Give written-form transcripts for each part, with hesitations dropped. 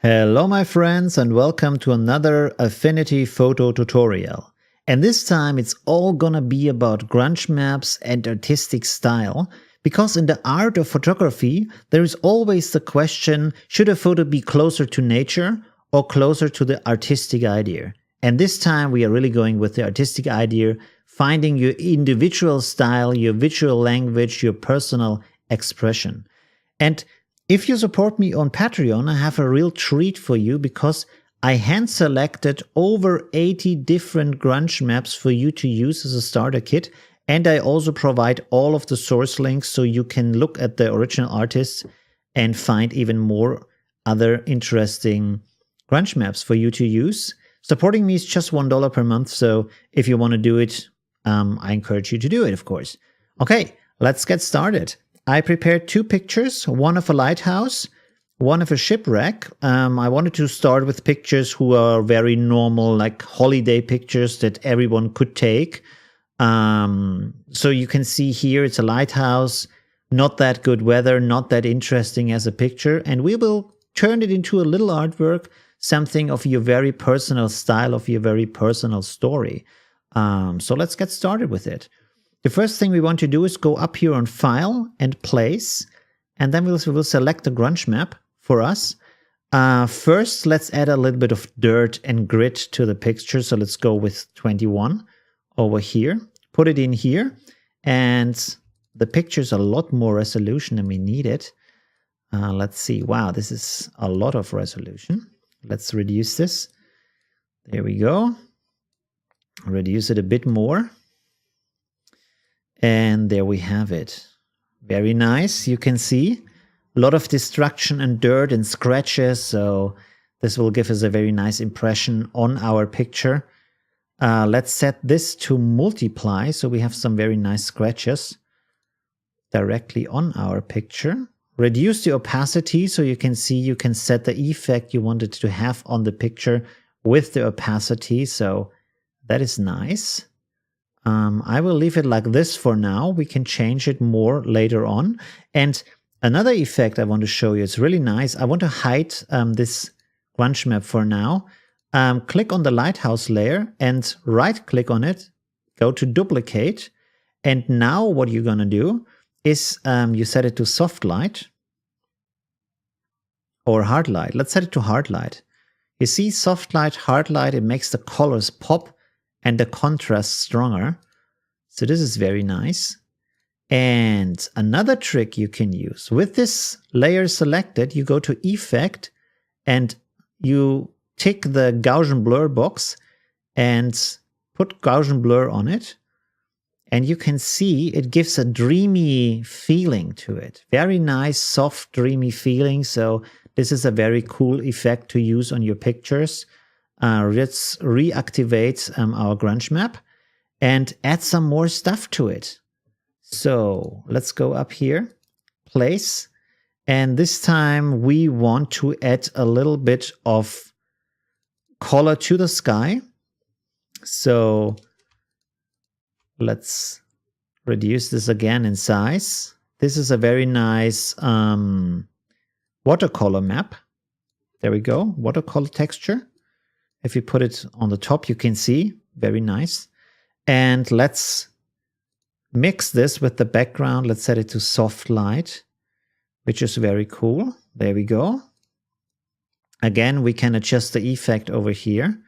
Hello my friends and welcome to another Affinity photo tutorial. And this time it's all gonna be about grunge maps and artistic style, because in the art of photography there is always the question, should a photo be closer to nature or closer to the artistic idea? And this time we are really going with the artistic idea, finding your individual style, your visual language, your personal expression. And if you support me on Patreon, I have a real treat for you because I hand selected over 80 different grunge maps for you to use as a starter kit. And I also provide all of the source links so you can look at the original artists and find even more other interesting grunge maps for you to use. Supporting me is just $1 per month. So if you want to do it, I encourage you to do it, of course. Okay, let's get started. I prepared two pictures, one of a lighthouse, one of a shipwreck. I wanted to start with pictures who are very normal, like holiday pictures that everyone could take. So you can see here it's a lighthouse, not that good weather, not that interesting as a picture. And we will turn it into a little artwork, something of your very personal style, of your very personal story. So let's get started with it. The first thing we want to do is go up here on File and Place, and then we'll select the grunge map for us. First, let's add a little bit of dirt and grit to the picture. So let's go with 21 over here, put it in here, and the picture's a lot more resolution than we needed. Let's see. Wow, this is a lot of resolution. Let's reduce this. There we go. Reduce it a bit more. And there we have it. Very nice. You can see a lot of destruction and dirt and scratches. So this will give us a very nice impression on our picture. Let's set this to multiply. So we have some very nice scratches directly on our picture. Reduce the opacity so you can see you can set the effect you wanted to have on the picture with the opacity. So that is nice. I will leave it like this for now. We can change it more later on. And another effect I want to show you, it's really nice. I want to hide this grunge map for now. Click on the lighthouse layer and right click on it, go to duplicate. And now what you're going to do is you set it to soft light or hard light. Let's set it to hard light. You see soft light, hard light, it makes the colors pop and the contrast stronger. So this is very nice. And another trick you can use, with this layer selected, you go to Effect and you tick the Gaussian blur box and put Gaussian blur on it. And you can see it gives a dreamy feeling to it. Very nice, soft, dreamy feeling. So this is a very cool effect to use on your pictures. Let's reactivate our grunge map and add some more stuff to it. So let's go up here, Place, and this time we want to add a little bit of color to the sky. So let's reduce this again in size. This is a very nice watercolor map. There we go, watercolor texture. If you put it on the top, you can see, very nice. And let's mix this with the background. Let's set it to soft light, which is very cool. There we go. Again, we can adjust the effect over here.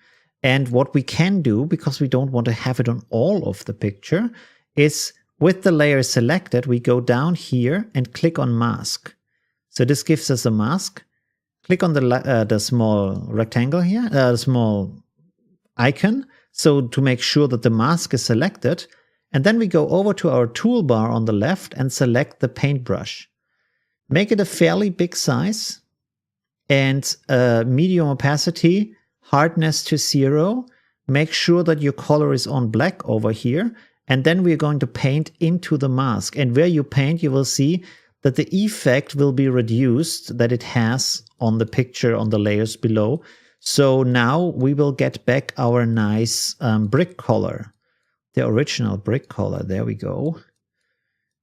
And what we can do, because we don't want to have it on all of the picture, is with the layer selected, we go down here and click on Mask. So this gives us a mask. Click on the small rectangle here, the small icon, so to make sure that the mask is selected. And then we go over to our toolbar on the left and select the paintbrush. Make it a fairly big size and medium opacity, hardness to 0. Make sure that your color is on black over here. And then we're going to paint into the mask. And where you paint, you will see that the effect will be reduced that it has on the picture on the layers below. So now we will get back our nice brick color, the original brick color. There we go.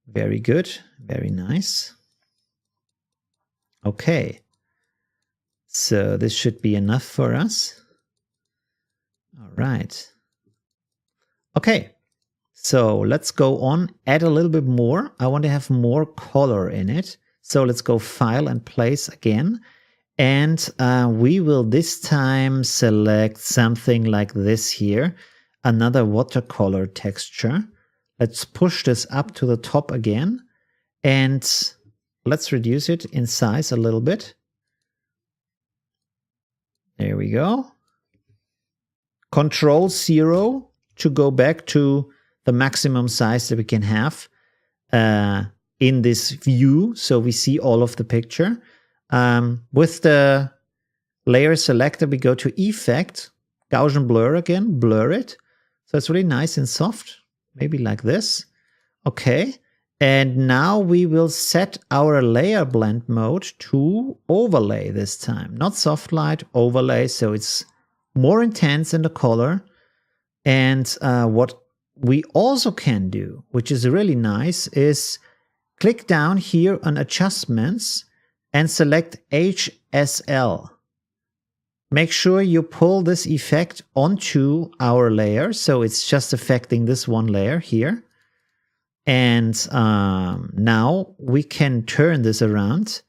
Very good. Very nice. Okay. So this should be enough for us. All right. Okay. So let's go on, add a little bit more. I want to have more color in it. So let's go File and Place again. And we will this time select something like this here, another watercolor texture. Let's push this up to the top again. And let's reduce it in size a little bit. There we go. Control 0 to go back to the maximum size that we can have in this view, so we see all of the picture. With the layer selector, we go to Effect, Gaussian blur again, blur it. So it's really nice and soft, maybe like this. Okay, and now we will set our layer blend mode to overlay this time, not soft light, overlay, so it's more intense in the color. And what we also can do, which is really nice, is click down here on Adjustments and select HSL. Make sure you pull this effect onto our layer, so it's just affecting this one layer here. And now we can turn this around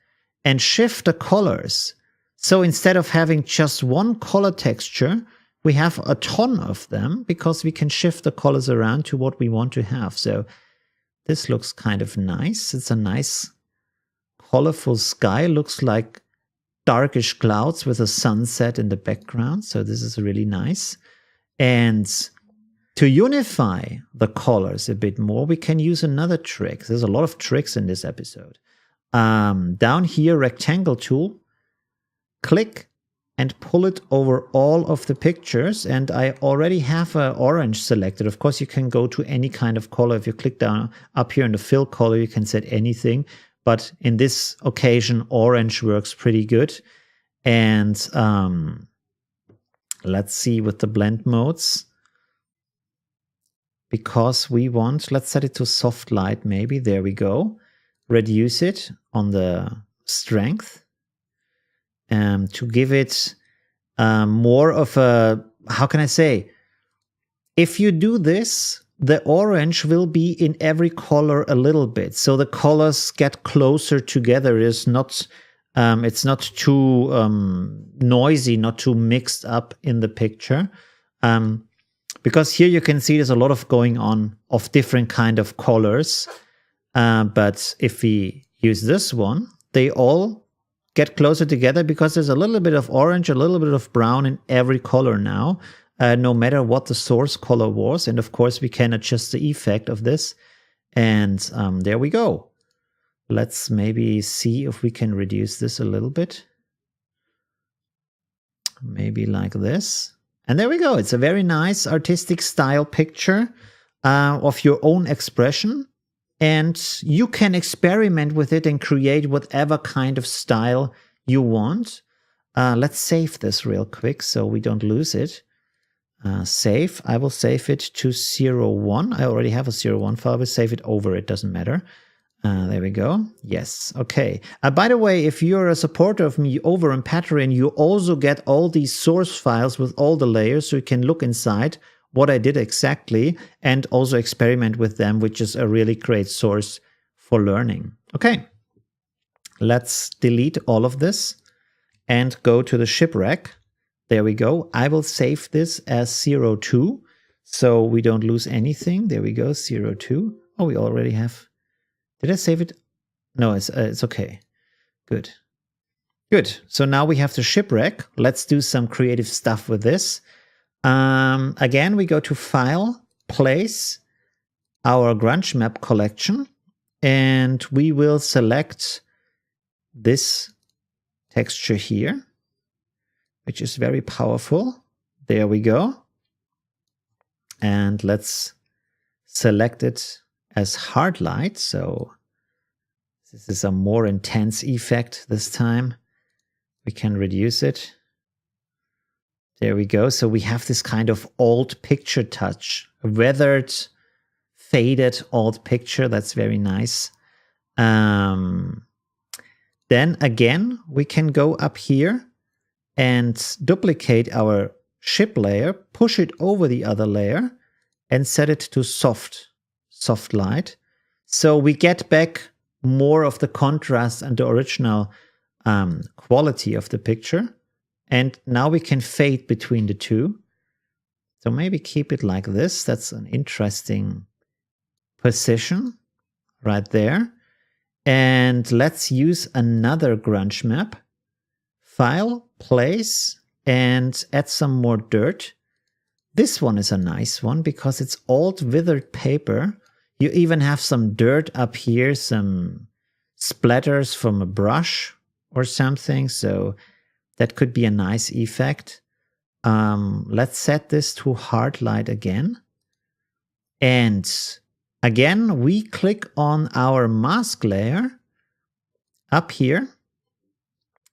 and shift the colors. So instead of having just one color texture, we have a ton of them because we can shift the colors around to what we want to have. So this looks kind of nice. It's a nice colorful sky. Looks like darkish clouds with a sunset in the background. So this is really nice. And to unify the colors a bit more, we can use another trick. There's a lot of tricks in this episode. Down here, rectangle tool, click and pull it over all of the pictures. And I already have an orange selected. Of course, you can go to any kind of color. If you click down up here in the fill color, you can set anything. But in this occasion, orange works pretty good. And let's see with the blend modes. Because we want, let's set it to soft light maybe. There we go. Reduce it on the strength. To give it more of a, how can I say? If you do this, the orange will be in every color a little bit. So the colors get closer together. It's not too noisy, not too mixed up in the picture. Because here you can see there's a lot of going on of different kind of colors. But if we use this one, they all get closer together because there's a little bit of orange, a little bit of brown in every color now, no matter what the source color was. And of course, we can adjust the effect of this. And there we go. Let's maybe see if we can reduce this a little bit. Maybe like this. And there we go. It's a very nice artistic style picture of your own expression. And you can experiment with it and create whatever kind of style you want. Let's save this real quick so we don't lose it. Save. I will save it to 01. I already have a 01 file. I will save it over. It doesn't matter. There we go. Yes. Okay. By the way, if you're a supporter of me over on Patreon, you also get all these source files with all the layers, so you can look inside what I did exactly and also experiment with them, which is a really great source for learning. Okay. Let's delete all of this and go to the shipwreck. There we go. I will save this as 02 so we don't lose anything. There we go. 02. Oh, we already have. Did I save it? No, it's okay. Good. Good. So now we have the shipwreck. Let's do some creative stuff with this. Again, we go to File, Place, our Grunge Map collection, and we will select this texture here, which is very powerful. There we go. And let's select it as hard light. So this is a more intense effect this time. We can reduce it. There we go. So we have this kind of old picture touch, a weathered, faded old picture. That's very nice. Then again, we can go up here and duplicate our ship layer, push it over the other layer, and set it to soft light. So we get back more of the contrast and the original quality of the picture. And now we can fade between the two. So maybe keep it like this. That's an interesting position right there. And let's use another grunge map. File, place, and add some more dirt. This one is a nice one because it's old withered paper. You even have some dirt up here, some splatters from a brush or something. So that could be a nice effect. Let's set this to hard light again. And again, we click on our mask layer up here.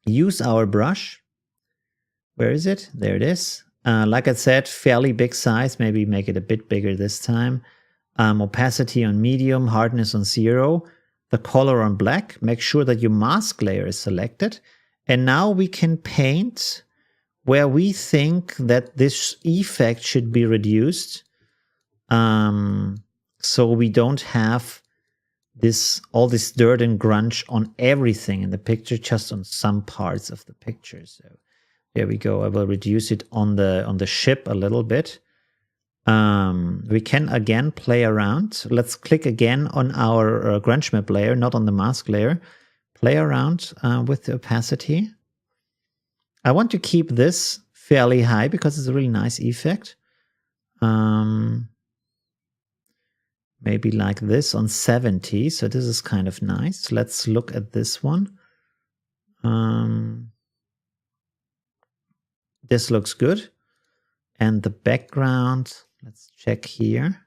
Use our brush. Where is it? There it is. Like I said, fairly big size. Maybe make it a bit bigger this time. Opacity on medium, hardness on 0. The color on black. Make sure that your mask layer is selected. And now we can paint where we think that this effect should be reduced. So we don't have all this dirt and grunge on everything in the picture, just on some parts of the picture. So there we go. I will reduce it on the ship a little bit. We can again play around. Let's click again on our grunge map layer, not on the mask layer. Play around with the opacity. I want to keep this fairly high because it's a really nice effect. Maybe like this on 70. So this is kind of nice. Let's look at this one. This looks good. And the background, let's check here.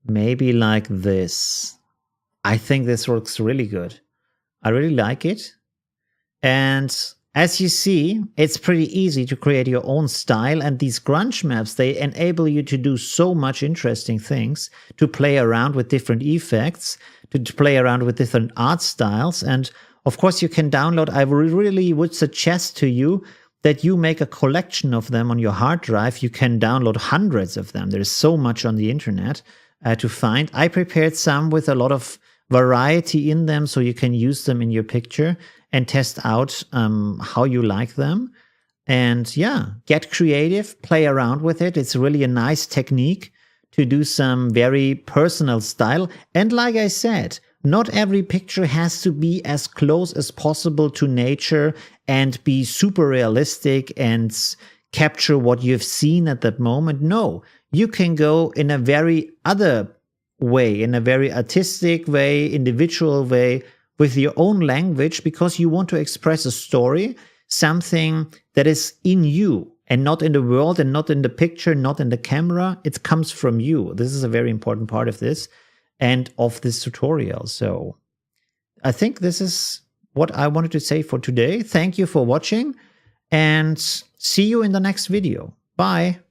Maybe like this. I think this works really good. I really like it. And as you see, it's pretty easy to create your own style, and these grunge maps, they enable you to do so much interesting things, to play around with different effects, to play around with different art styles. And of course you can download, I really would suggest to you that you make a collection of them on your hard drive. You can download hundreds of them. There's so much on the internet to find. I prepared some with a lot of variety in them, so you can use them in your picture and test out how you like them. And yeah, get creative, play around with it. It's really a nice technique to do some very personal style. And like I said, not every picture has to be as close as possible to nature and be super realistic and capture what you've seen at that moment. No, you can go in a very other way, in a very artistic way, individual way, with your own language, because you want to express a story, something that is in you and not in the world and not in the picture, not in the camera. It comes from you. This is a very important part of this and of this tutorial. So I think this is what I wanted to say for today. Thank you for watching and see you in the next video. Bye.